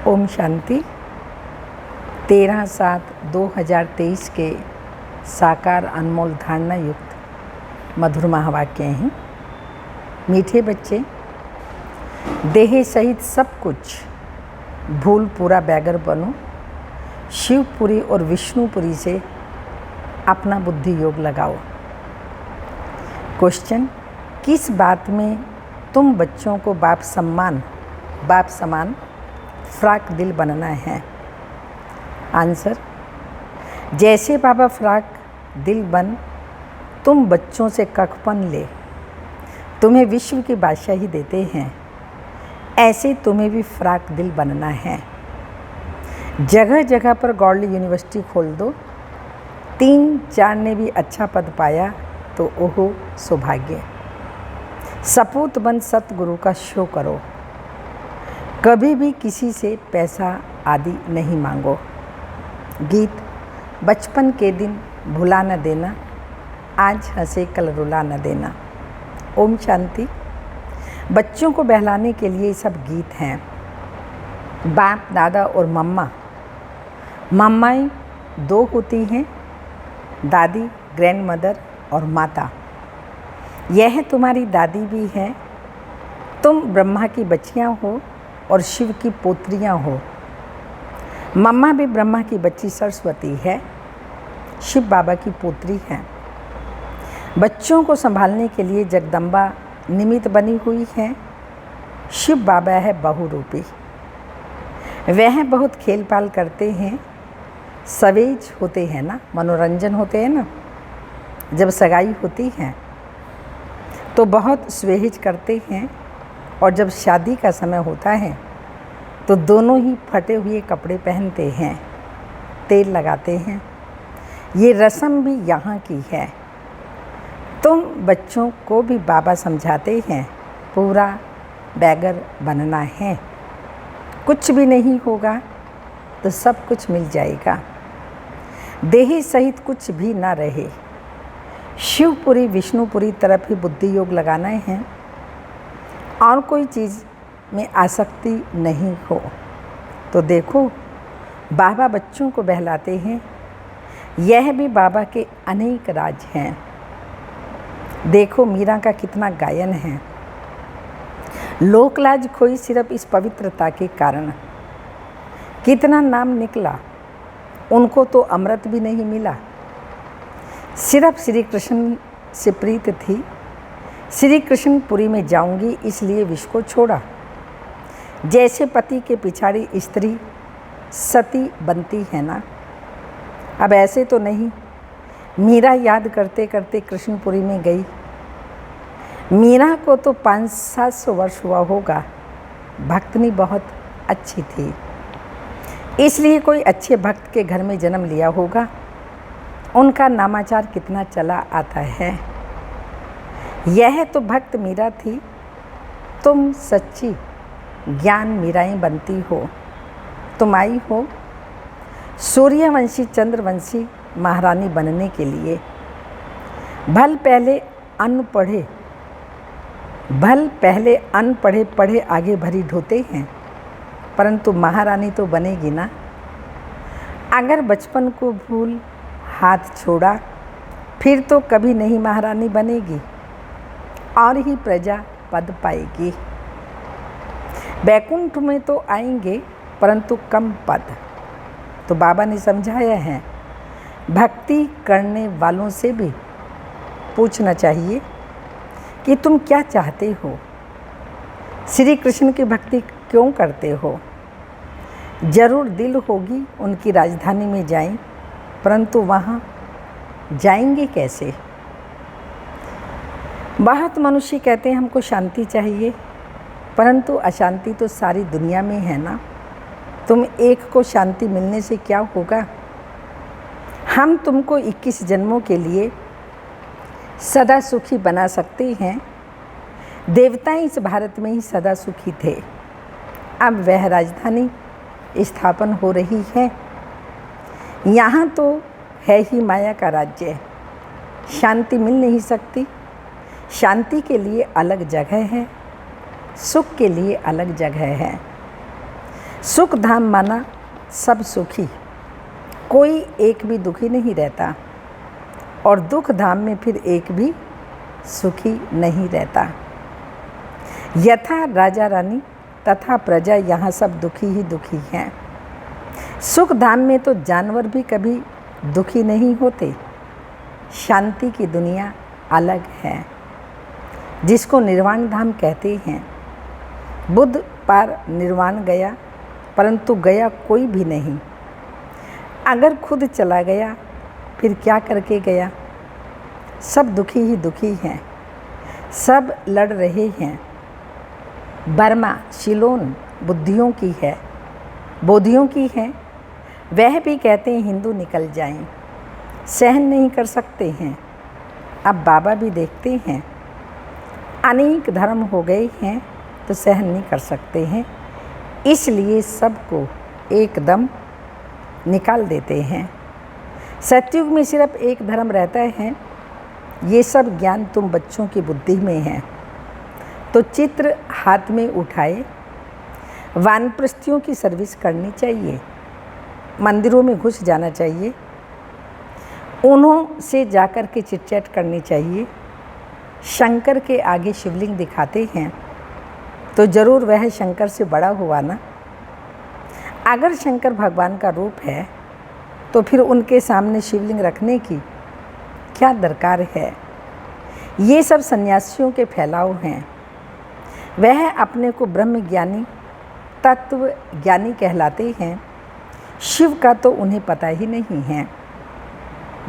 ओम शांति। 13/7/2023 के साकार अनमोल धारणा युक्त मधुर महावाक्य हैं। मीठे बच्चे, देह सहित सब कुछ भूल पूरा बैगर बनो, शिवपुरी और विष्णुपुरी से अपना बुद्धि योग लगाओ। क्वेश्चन: किस बात में तुम बच्चों को बाप समान फ्राक दिल बनना है? आंसर: जैसे बाबा फ्राक दिल बन तुम बच्चों से कखपन ले तुम्हें विश्व की बादशाही देते हैं, ऐसे तुम्हें भी फ्राक दिल बनना है। जगह जगह पर गॉडली यूनिवर्सिटी खोल दो। 3-4 ने भी अच्छा पद पाया तो ओहो सौभाग्य। सपूत बन सतगुरु का शो करो। कभी भी किसी से पैसा आदि नहीं मांगो। गीत: बचपन के दिन भुला न देना, आज हंसे कल रुला न देना। ओम शांति। बच्चों को बहलाने के लिए सब गीत हैं। बाप, दादा और मम्माएं 2 होती हैं, दादी, ग्रैंड मदर और माता। यह तुम्हारी दादी भी है। तुम ब्रह्मा की बच्चियां हो और शिव की पोत्रियां हो। मम्मा भी ब्रह्मा की बच्ची सरस्वती है, शिव बाबा की पोत्री है। बच्चों को संभालने के लिए जगदम्बा निमित्त बनी हुई है, शिव बाबा है बहुरूपी। वह बहुत खेल पाल करते हैं, सवेज होते हैं ना, मनोरंजन होते हैं ना। जब सगाई होती है तो बहुत स्वेहिज करते हैं, और जब शादी का समय होता है तो दोनों ही फटे हुए कपड़े पहनते हैं, तेल लगाते हैं। ये रस्म भी यहाँ की है। तुम बच्चों को भी बाबा समझाते हैं, पूरा बैगर बनना है। कुछ भी नहीं होगा तो सब कुछ मिल जाएगा। देह सहित कुछ भी ना रहे। शिवपुरी विष्णुपुरी तरफ ही बुद्धि योग लगाना है और कोई चीज़ में आसक्ति नहीं हो। तो देखो, बाबा बच्चों को बहलाते हैं। यह भी बाबा के अनेक राज हैं। देखो मीरा का कितना गायन है। लोकलाज खोई सिर्फ इस पवित्रता के कारण। कितना नाम निकला, उनको तो अमृत भी नहीं मिला। सिर्फ श्री कृष्ण से प्रीत थी। श्री कृष्णपुरी में जाऊंगी इसलिए विष को छोड़ा। जैसे पति के पिछाड़ी स्त्री सती बनती है ना। अब ऐसे तो नहीं। मीरा याद करते करते कृष्णपुरी में गई। मीरा को तो 500-700 वर्ष हुआ होगा। भक्तनी बहुत अच्छी थी, इसलिए कोई अच्छे भक्त के घर में जन्म लिया होगा। उनका नामाचार कितना चला आता है। यह तो भक्त मीरा थी। तुम सच्ची ज्ञान मीराएं बनती हो। तुम आई हो सूर्यवंशी चंद्रवंशी महारानी बनने के लिए। भल पहले अनपढ़े पढ़े आगे भरी ढोते हैं, परंतु महारानी तो बनेगी ना। अगर बचपन को भूल हाथ छोड़ा फिर तो कभी नहीं महारानी बनेगी और ही प्रजा पद पाएगी। बैकुंठ में तो आएंगे परंतु कम पद। तो बाबा ने समझाया है, भक्ति करने वालों से भी पूछना चाहिए कि तुम क्या चाहते हो, श्री कृष्ण की भक्ति क्यों करते हो। जरूर दिल होगी उनकी राजधानी में जाएं, परंतु वहाँ जाएंगे कैसे। बहुत मनुष्य कहते हैं हमको शांति चाहिए, परंतु अशांति तो सारी दुनिया में है ना। तुम एक को शांति मिलने से क्या होगा। हम तुमको 21 जन्मों के लिए सदा सुखी बना सकते हैं। देवताएं इस भारत में ही सदा सुखी थे। अब वह राजधानी स्थापन हो रही है। यहाँ तो है ही माया का राज्य। शांति मिल नहीं सकती। शांति के लिए अलग जगह है, सुख के लिए अलग जगह है। सुख धाम माना सब सुखी, कोई एक भी दुखी नहीं रहता, और दुख धाम में फिर एक भी सुखी नहीं रहता। यथा राजा रानी तथा प्रजा, यहाँ सब दुखी ही दुखी हैं। सुख धाम में तो जानवर भी कभी दुखी नहीं होते। शांति की दुनिया अलग है, जिसको निर्वाण धाम कहते हैं। बुद्ध पार निर्वाण गया, परंतु गया कोई भी नहीं। अगर खुद चला गया फिर क्या करके गया? सब दुखी ही दुखी हैं, सब लड़ रहे हैं। बर्मा शिलोन बुद्धियों की है, बोधियों की है। वह भी कहते हैं हिंदू निकल जाएं, सहन नहीं कर सकते हैं। अब बाबा भी देखते हैं अनेक धर्म हो गए हैं तो सहन नहीं कर सकते हैं, इसलिए सबको एकदम निकाल देते हैं। सतयुग में सिर्फ एक धर्म रहता है। ये सब ज्ञान तुम बच्चों की बुद्धि में है, तो चित्र हाथ में उठाए वानप्रस्थियों की सर्विस करनी चाहिए, मंदिरों में घुस जाना चाहिए, उन्हों से जाकर के चिट-चैट करनी चाहिए। शंकर के आगे शिवलिंग दिखाते हैं तो ज़रूर वह शंकर से बड़ा हुआ ना। अगर शंकर भगवान का रूप है तो फिर उनके सामने शिवलिंग रखने की क्या दरकार है? ये सब सन्यासियों के फैलाव हैं। वह अपने को ब्रह्म ज्ञानी तत्व ज्ञानी कहलाते हैं। शिव का तो उन्हें पता ही नहीं है।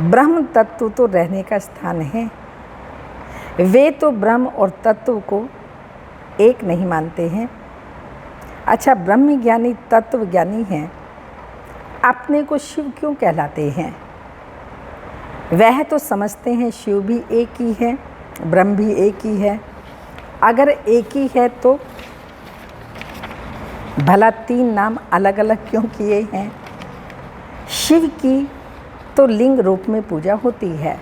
ब्रह्म तत्व तो रहने का स्थान है। वे तो ब्रह्म और तत्व को एक नहीं मानते हैं। अच्छा, ब्रह्म ज्ञानी तत्व ज्ञानी हैं, अपने को शिव क्यों कहलाते हैं? वह तो समझते हैं शिव भी एक ही है, ब्रह्म भी एक ही है। अगर एक ही है तो भला तीन नाम अलग अलग क्यों किए हैं? शिव की तो लिंग रूप में पूजा होती है।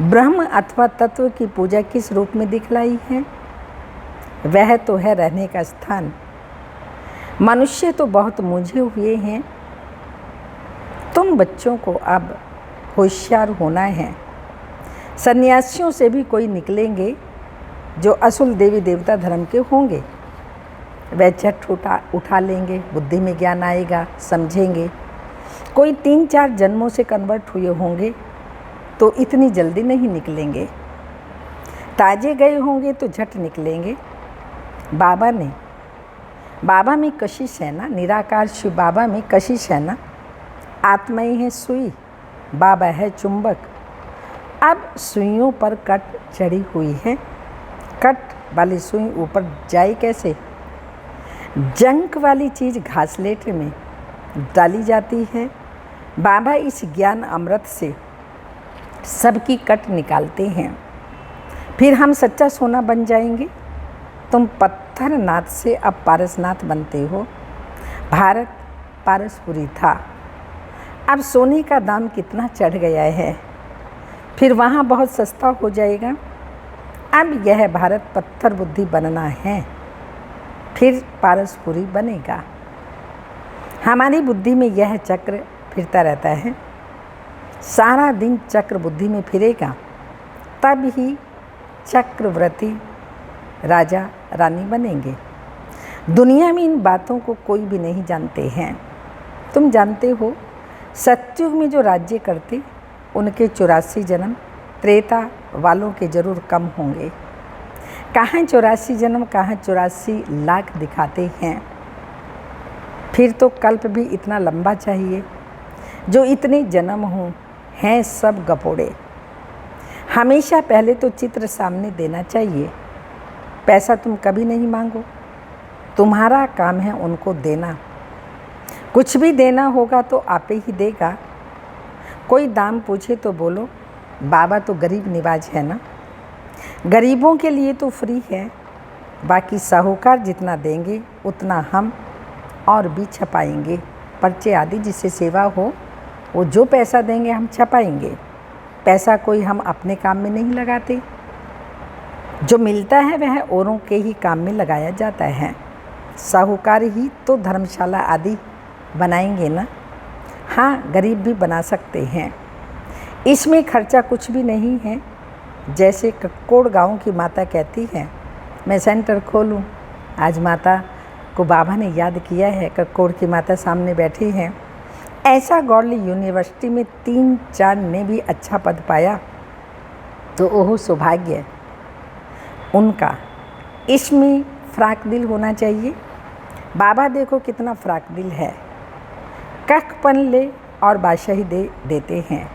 ब्रह्म अथवा तत्व की पूजा किस रूप में दिखलाई है? वह तो है रहने का स्थान। मनुष्य तो बहुत मूंझे हुए हैं। तुम बच्चों को अब होशियार होना है। सन्यासियों से भी कोई निकलेंगे जो असुल देवी देवता धर्म के होंगे। वह झट उठा लेंगे, बुद्धि में ज्ञान आएगा, समझेंगे। कोई 3-4 जन्मों से कन्वर्ट हुए होंगे तो इतनी जल्दी नहीं निकलेंगे। ताजे गए होंगे तो झट निकलेंगे। बाबा में कशिश है ना, निराकार शिव बाबा में कशिश है ना। आत्माएं है सुई, बाबा है चुंबक। अब सुइयों पर कट चढ़ी हुई है। कट वाली सुई ऊपर जाए कैसे? जंक वाली चीज़ घासलेट में डाली जाती है। बाबा इस ज्ञान अमृत से सबकी कट निकालते हैं। फिर हम सच्चा सोना बन जाएंगे। तुम पत्थरनाथ से अब पारसनाथ बनते हो। भारत पारसपुरी था, अब सोने का दाम कितना चढ़ गया है, फिर वहाँ बहुत सस्ता हो जाएगा। अब यह भारत पत्थर बुद्धि बनना है, फिर पारसपुरी बनेगा। हमारी बुद्धि में यह चक्र फिरता रहता है। सारा दिन चक्र बुद्धि में फिरेगा, तब ही चक्रवर्ती राजा रानी बनेंगे। दुनिया में इन बातों को कोई भी नहीं जानते हैं। तुम जानते हो, सतयुग में जो राज्य करते उनके 84 जन्म, त्रेता वालों के जरूर कम होंगे। कहाँ 84 जन्म, कहाँ 84 लाख दिखाते हैं। फिर तो कल्प भी इतना लंबा चाहिए। जो इतने जन्म हों, हैं सब गपोड़े। हमेशा पहले तो चित्र सामने देना चाहिए। पैसा तुम कभी नहीं मांगो, तुम्हारा काम है उनको देना। कुछ भी देना होगा तो आपे ही देगा। कोई दाम पूछे तो बोलो बाबा तो गरीब निवाज है ना। गरीबों के लिए तो फ्री है, बाकी साहूकार जितना देंगे उतना हम और भी छपाएंगे। पर्चे आदि जिससे सेवा हो, वो जो पैसा देंगे हम छपाएंगे। पैसा कोई हम अपने काम में नहीं लगाते। जो मिलता है वह औरों के ही काम में लगाया जाता है। साहूकार ही तो धर्मशाला आदि बनाएंगे ना। हाँ, गरीब भी बना सकते हैं, इसमें खर्चा कुछ भी नहीं है। जैसे कक्कोड़ गांव की माता कहती है, मैं सेंटर खोलूं। आज माता को बाबा ने याद किया है, कक्कोड़ की माता सामने बैठी हैं। ऐसा गौड़ली यूनिवर्सिटी में 3-4 ने भी अच्छा पद पाया तो ओह सौभाग्य उनका। इसमें फ्राक दिल होना चाहिए। बाबा देखो कितना फ्राक दिल है, कखपन ले और बादशाही दे देते हैं।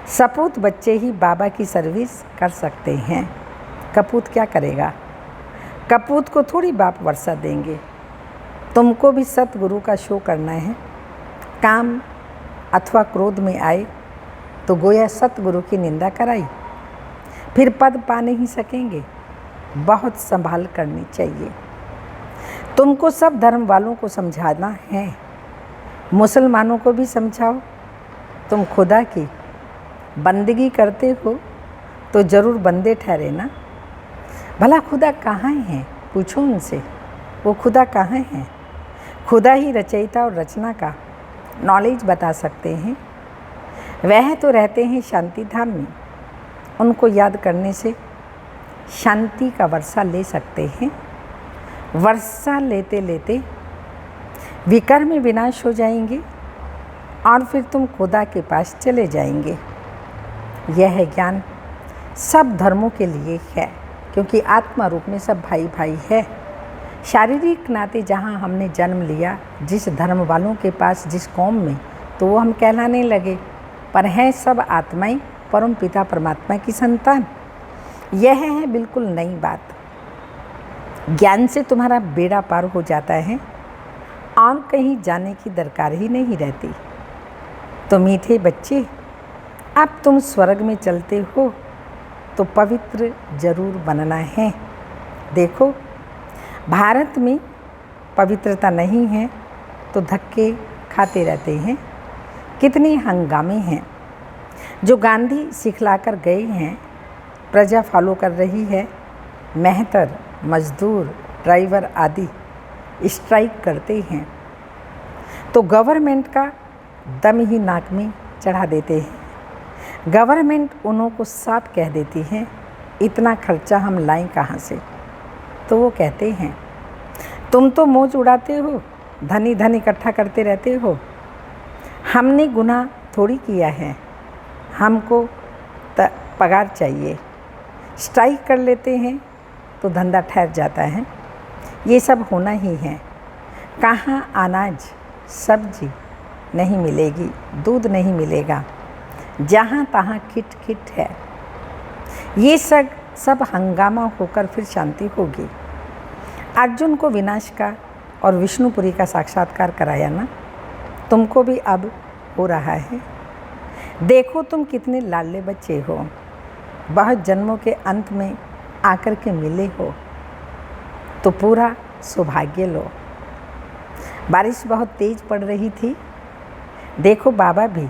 सपूत बच्चे ही बाबा की सर्विस कर सकते हैं। कपूत क्या करेगा? कपूत को थोड़ी बाप वर्षा देंगे। तुमको भी सतगुरु का शो करना है। काम अथवा क्रोध में आए तो गोया सतगुरु की निंदा कराई, फिर पद पा नहीं सकेंगे। बहुत संभाल करनी चाहिए। तुमको सब धर्म वालों को समझाना है, मुसलमानों को भी समझाओ। तुम खुदा की बंदगी करते हो तो ज़रूर बंदे ठहरे ना। भला खुदा कहाँ हैं? पूछो उनसे, वो खुदा कहाँ हैं? खुदा ही रचयिता और रचना का नॉलेज बता सकते हैं। वह तो रहते हैं शांति धाम में, उनको याद करने से शांति का वर्षा ले सकते हैं। वर्षा लेते लेते विकर्म में विनाश हो जाएंगे और फिर तुम खुदा के पास चले जाएंगे। यह ज्ञान सब धर्मों के लिए है, क्योंकि आत्मा रूप में सब भाई भाई है। शारीरिक नाते जहाँ हमने जन्म लिया, जिस धर्म वालों के पास, जिस कौम में, तो वो हम कहलाने लगे, पर हैं सब आत्माएं परम पिता परमात्मा की संतान। यह है बिल्कुल नई बात। ज्ञान से तुम्हारा बेड़ा पार हो जाता है और कहीं जाने की दरकार ही नहीं रहती। तो मीठे बच्चे, अब तुम स्वर्ग में चलते हो तो पवित्र जरूर बनना है। देखो, भारत में पवित्रता नहीं है तो धक्के खाते रहते हैं। कितने हंगामे हैं। जो गांधी सिखलाकर गए हैं, प्रजा फॉलो कर रही है। मेहतर, मजदूर, ड्राइवर आदि स्ट्राइक करते हैं तो गवर्नमेंट का दम ही नाक में चढ़ा देते हैं। गवर्नमेंट उन्हों को साफ कह देती है, इतना खर्चा हम लाएं कहाँ से? तो वो कहते हैं, तुम तो मौज उड़ाते हो, धनी धन इकट्ठा करते रहते हो, हमने गुनाह थोड़ी किया है, हमको पगार चाहिए। स्ट्राइक कर लेते हैं तो धंधा ठहर जाता है। ये सब होना ही है। कहाँ अनाज सब्जी नहीं मिलेगी, दूध नहीं मिलेगा, जहाँ तहाँ खिट खिट है। ये सब हंगामा होकर फिर शांति होगी। अर्जुन को विनाश का और विष्णुपुरी का साक्षात्कार कराया ना, तुमको भी अब हो रहा है। देखो तुम कितने लाडले बच्चे हो, बहुत जन्मों के अंत में आकर के मिले हो तो पूरा सौभाग्य लो। बारिश बहुत तेज पड़ रही थी। देखो बाबा भी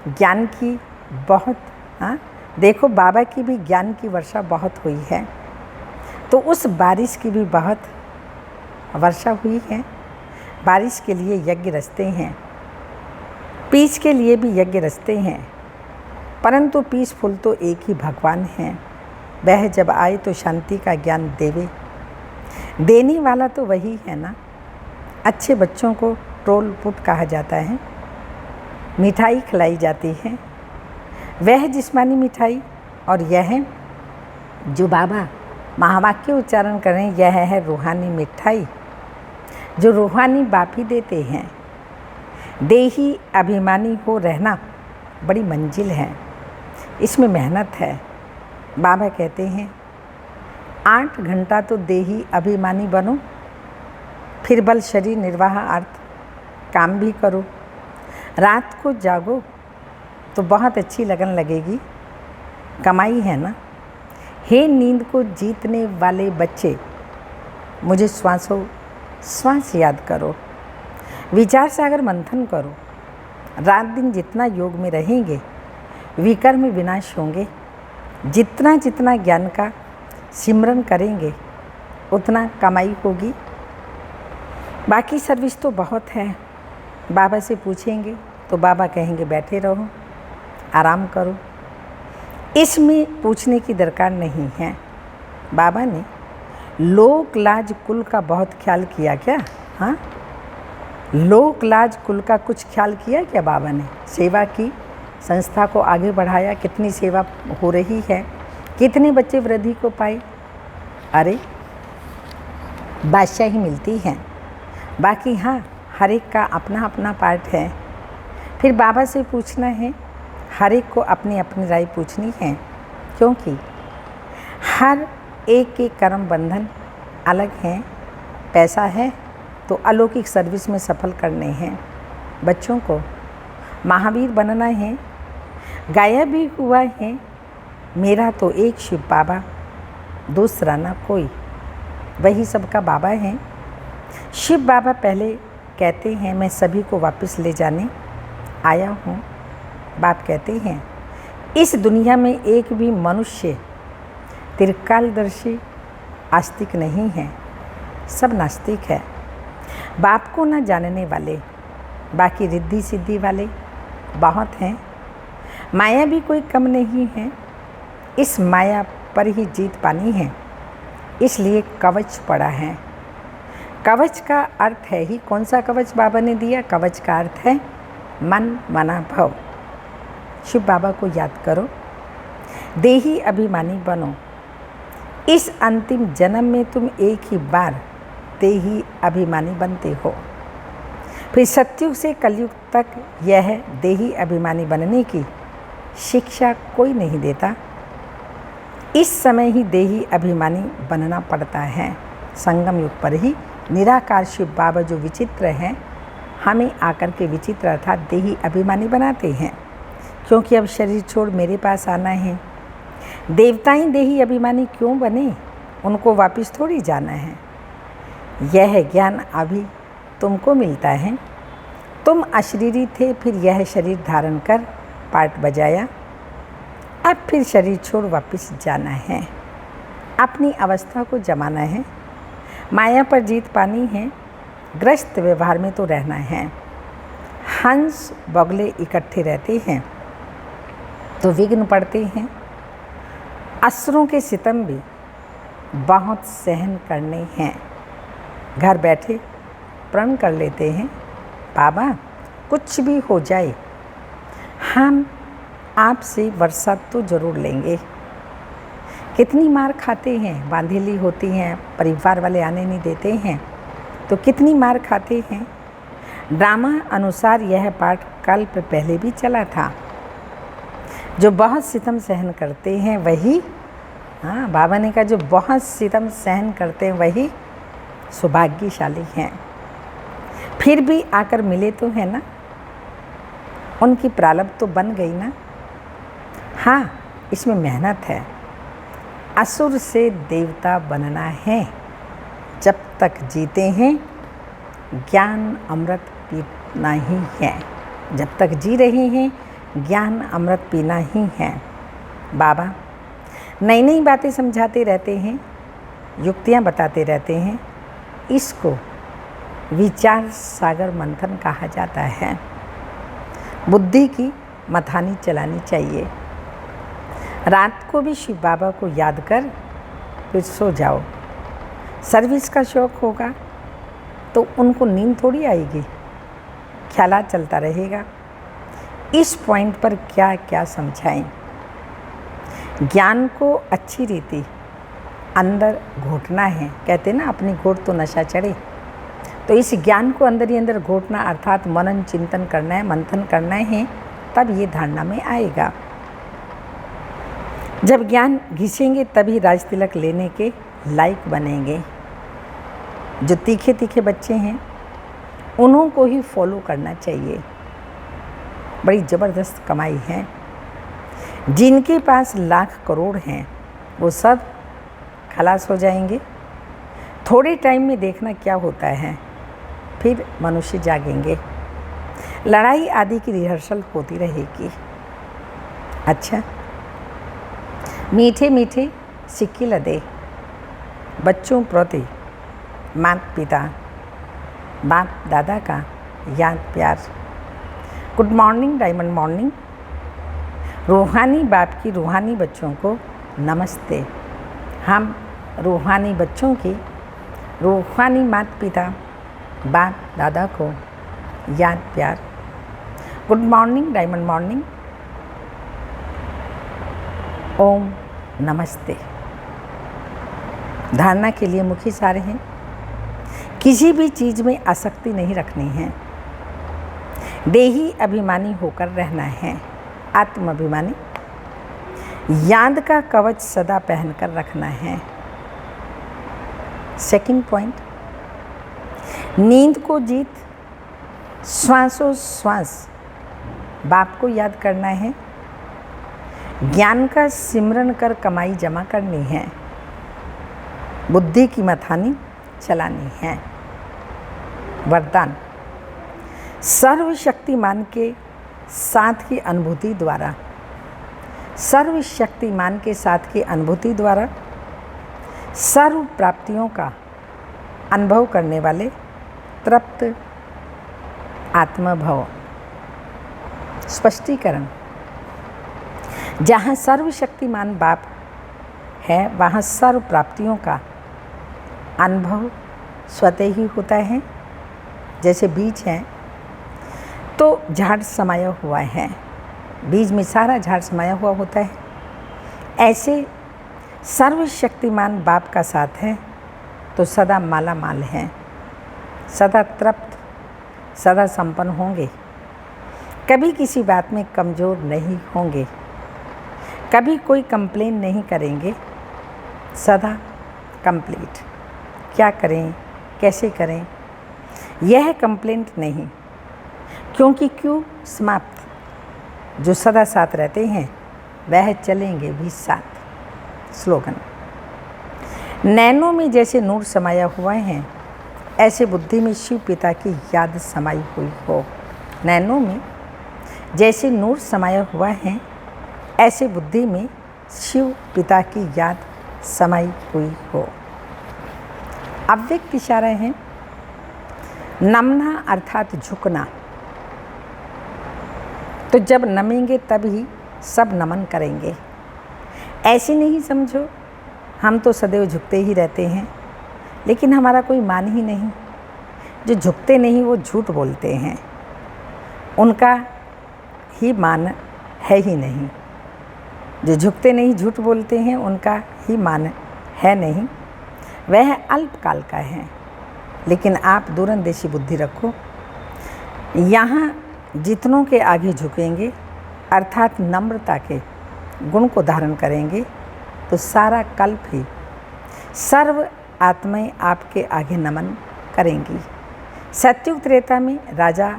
ज्ञान की देखो बाबा की भी ज्ञान की वर्षा बहुत हुई है, तो उस बारिश की भी बहुत वर्षा हुई है। बारिश के लिए यज्ञ रचते हैं, पीस के लिए भी यज्ञ रचते हैं, परंतु पीसफुल तो एक ही भगवान हैं। वह जब आए तो शांति का ज्ञान देवे, देने वाला तो वही है ना। अच्छे बच्चों को टोल पुट कहा जाता है, मिठाई खिलाई जाती है, वह जिस्मानी मिठाई, और यह जो बाबा महावाक्य उच्चारण करें, यह है रूहानी मिठाई जो रूहानी बाप ही देते हैं। देही अभिमानी हो रहना बड़ी मंजिल है, इसमें मेहनत है। बाबा कहते हैं 8 घंटा तो देही अभिमानी बनो, फिर बल शरीर निर्वाह अर्थ काम भी करो। रात को जागो तो बहुत अच्छी लगन लगेगी, कमाई है ना। हे नींद को जीतने वाले बच्चे, मुझे श्वासों श्वास याद करो, विचार सागर मंथन करो। रात दिन जितना योग में रहेंगे विकर्म विनाश होंगे। जितना जितना ज्ञान का सिमरन करेंगे उतना कमाई होगी। बाकी सर्विस तो बहुत है। बाबा से पूछेंगे तो बाबा कहेंगे बैठे रहो, आराम करो। इसमें पूछने की दरकार नहीं है। बाबा ने लोक लाज कुल का बहुत ख्याल किया क्या? हाँ, लोक लाज कुल का कुछ ख्याल किया क्या बाबा ने? सेवा की, संस्था को आगे बढ़ाया, कितनी सेवा हो रही है, कितने बच्चे वृद्धि को पाए। अरे बादशाही मिलती है। बाकी हाँ, हर एक का अपना अपना पार्ट है। फिर बाबा से पूछना है, हर एक को अपनी अपनी राय पूछनी है, क्योंकि हर एक के कर्म बंधन अलग हैं। पैसा है तो अलौकिक सर्विस में सफल करने हैं। बच्चों को महावीर बनना है। गाया भी हुआ है, मेरा तो एक शिव बाबा, दूसरा ना कोई, वही सबका बाबा है। शिव बाबा पहले कहते हैं मैं सभी को वापस ले जाने आया हूँ। बाप कहते हैं इस दुनिया में एक भी मनुष्य त्रिकालदर्शी आस्तिक नहीं है, सब नास्तिक है। बाप को न जानने वाले, बाकी रिद्धि सिद्धि वाले बहुत हैं। माया भी कोई कम नहीं है। इस माया पर ही जीत पानी है, इसलिए कवच पड़ा है। कवच का अर्थ है ही, कौन सा कवच बाबा ने दिया? कवच का अर्थ है मन, मना, भव। शिव बाबा को याद करो, देही अभिमानी बनो। इस अंतिम जन्म में तुम एक ही बार देही अभिमानी बनते हो। फिर सतयुग से कलयुग तक यह देही अभिमानी बनने की शिक्षा कोई नहीं देता। इस समय ही देही अभिमानी बनना पड़ता है। संगम युग पर ही निराकार शिव बाबा जो विचित्र हैं, हमें आकर के विचित्र अर्थात देही अभिमानी बनाते हैं, क्योंकि अब शरीर छोड़ मेरे पास आना है। देवताएं देही अभिमानी क्यों बने? उनको वापस थोड़ी जाना है। यह ज्ञान अभी तुमको मिलता है। तुम अशरीरी थे, फिर यह शरीर धारण कर पार्ट बजाया। अब फिर शरीर छोड़ वापस जाना है, अपनी अवस्था को जमाना है, माया पर जीत पानी है, ग्रस्त व्यवहार में तो रहना है। हंस बगले इकट्ठे रहते हैं तो विघ्न पड़ते हैं। असुरों के सितम भी बहुत सहन करने हैं। घर बैठे प्रण कर लेते हैं, बाबा कुछ भी हो जाए हम आपसे वर्षा तो ज़रूर लेंगे। कितनी मार खाते हैं, बांधेली होती हैं, परिवार वाले आने नहीं देते हैं तो कितनी मार खाते हैं। ड्रामा अनुसार यह पाठ कल्प पहले भी चला था। जो बहुत सितम सहन करते हैं वही, हाँ बाबा ने कहा जो बहुत सितम सहन करते हैं वही सौभाग्यशाली हैं। फिर भी आकर मिले तो है ना, उनकी प्रारब्ध तो बन गई ना। हाँ, इसमें मेहनत है। असुर से देवता बनना है। जब तक जीते हैं ज्ञान अमृत पीना ही है। जब तक जी रहे हैं ज्ञान अमृत पीना ही है। बाबा नई नई बातें समझाते रहते हैं, युक्तियाँ बताते रहते हैं। इसको विचार सागर मंथन कहा जाता है। बुद्धि की मथानी चलानी चाहिए। रात को भी शिव बाबा को याद कर फिर सो जाओ। सर्विस का शौक़ होगा तो उनको नींद थोड़ी आएगी, ख्यालात चलता रहेगा। इस पॉइंट पर क्या क्या समझाएं। ज्ञान को अच्छी रीति अंदर घोटना है। कहते ना अपनी घोट तो नशा चढ़े, तो इस ज्ञान को अंदर ही अंदर घोटना अर्थात मनन चिंतन करना है, मंथन करना है, तब ये धारणा में आएगा। जब ज्ञान घिसेंगे तभी राज तिलक लेने के लायक बनेंगे। जो तीखे तीखे बच्चे हैं उन्हों को ही फॉलो करना चाहिए। बड़ी ज़बरदस्त कमाई है। जिनके पास लाख करोड़ हैं वो सब खलास हो जाएंगे। थोड़े टाइम में देखना क्या होता है, फिर मनुष्य जागेंगे। लड़ाई आदि की रिहर्सल होती रहेगी। अच्छा, मीठे मीठे सिक्के लदे बच्चों प्रति माता पिता बाप दादा का याद प्यार। Good morning diamond morning. रूहानी बाप की रूहानी बच्चों को नमस्ते। हम रूहानी बच्चों की रूहानी माता पिता बाप दादा को याद प्यार। Good morning diamond morning. ओम नमस्ते। धारणा के लिए मुख्य सार हैं। किसी भी चीज़ में आसक्ति नहीं रखनी है। देही अभिमानी होकर रहना है। आत्माभिमानी। याद का कवच सदा पहनकर रखना है। सेकंड पॉइंट, नींद को जीत श्वासोश्वास बाप को याद करना है। ज्ञान का सिमरन कर कमाई जमा करनी है। बुद्धि की मथानी चलानी है। वरदान, सर्वशक्तिमान के साथ की अनुभूति द्वारा, सर्वशक्तिमान के साथ की अनुभूति द्वारा सर्व प्राप्तियों का अनुभव करने वाले तृप्त आत्मा भव। स्पष्टीकरण, जहाँ सर्वशक्तिमान बाप है वहाँ सर्व प्राप्तियों का अनुभव स्वतः ही होता है। जैसे बीज है तो झाड़ समाया हुआ है, बीज में सारा झाड़ समाया हुआ होता है। ऐसे सर्वशक्तिमान बाप का साथ है तो सदा माला माल हैं, सदा तृप्त, सदा संपन्न होंगे। कभी किसी बात में कमज़ोर नहीं होंगे, कभी कोई कंप्लेन नहीं करेंगे, सदा कंप्लीट। क्या करें, कैसे करें, यह कंप्लेंट नहीं, क्योंकि क्यों समाप्त। जो सदा साथ रहते हैं वह चलेंगे भी साथ। स्लोगन, नैनों में जैसे नूर समाया हुआ है ऐसे बुद्धि में शिव पिता की याद समाई हुई हो। नैनों में जैसे नूर समाया हुआ है ऐसे बुद्धि में शिव पिता की याद समाई हुई हो। अव्यक्त इशारा है। नमना अर्थात झुकना। तो जब नमेंगे तब ही सब नमन करेंगे। ऐसे नहीं समझो हम तो सदैव झुकते ही रहते हैं, लेकिन हमारा कोई मान ही नहीं। जो झुकते नहीं वो झूठ बोलते हैं, उनका ही मान है ही नहीं। जो झुकते नहीं झूठ बोलते हैं उनका ही मान है नहीं, वह अल्पकाल का है। लेकिन आप दूरंदेशी बुद्धि रखो। यहाँ जितनों के आगे झुकेंगे अर्थात नम्रता के गुण को धारण करेंगे तो सारा कल्प ही सर्व आत्माएं आपके आगे नमन करेंगी। सत्युग त्रेता में राजा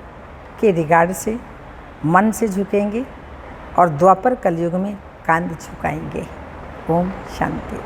के रिगार्ड से मन से झुकेंगे और द्वापर कलयुग में कांध झुकाएंगे। ओम शांति।